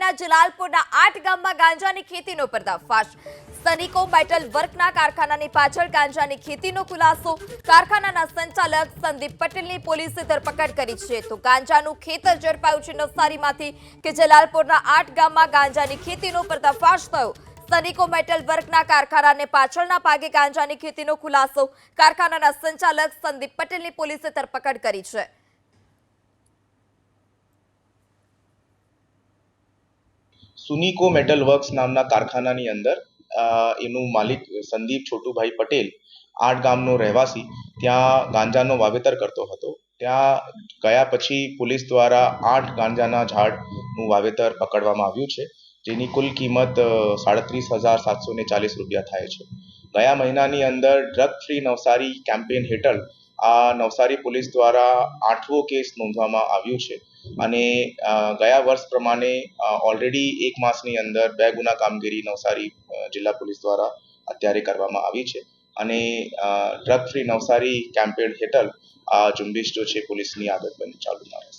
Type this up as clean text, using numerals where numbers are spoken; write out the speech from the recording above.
નવસારીના જલાલપુરના 8 ગામમાં ગાંજાની ખેતીનો પર્દાફાશ। સનિકો મેટલ વર્કના કારખાનાની પાછળ ગાંજાની ખેતીનો ખુલાસો। કારખાનાના સંચાલક સંદીપ પટેલની પોલીસે ધરપકડ કરી છે। તો ગાંજાનું ખેતર ઝડપાયું છે નવસારીમાંથી કે જલાલપુરના 8 ગામમાં ગાંજાની ખેતીનો પર્દાફાશ થયો। સનિકો મેટલ વર્કના કારખાનાને પાછળના ભાગે ગાંજાની ખેતીનો ખુલાસો। કારખાનાના સંચાલક સંદીપ પટેલની પોલીસે ધરપકડ કરી છે। સુનિકો મેટલ વર્ક્સ નામના કારખાનાની અંદર એનું માલિક સંદીપ છોટુભાઈ પટેલ 8 ગામનો રહેવાસી ત્યાં ગાંજાનો વાવેતર કરતો હતો। ત્યાં ગયા પછી પોલીસ દ્વારા 8 ગાંજાના ઝાડનું વાવેતર પકડવામાં આવ્યું છે, જેની કુલ કિંમત 37,740 રૂપિયા થાય છે। ગયા મહિનાની અંદર ડ્રગ ફ્રી નવસારી કેમ્પેન હેઠળ આ નવસારી પોલીસ દ્વારા 8મો કેસ નોંધવામાં આવ્યું છે અને ગયા વર્ષ પ્રમાણે ઓલરેડી 1 માસની અંદર 2 ગુના કામગીરી નવસારી જિલ્લા પોલીસ દ્વારા અત્યારે કરવામાં આવી છે અને ડ્રગ ફ્રી નવસારી કેમ્પેન હેઠળ આ ઝુંબેશ જો છે પોલીસની આગળ પણ ચાલુમાં રહેશે।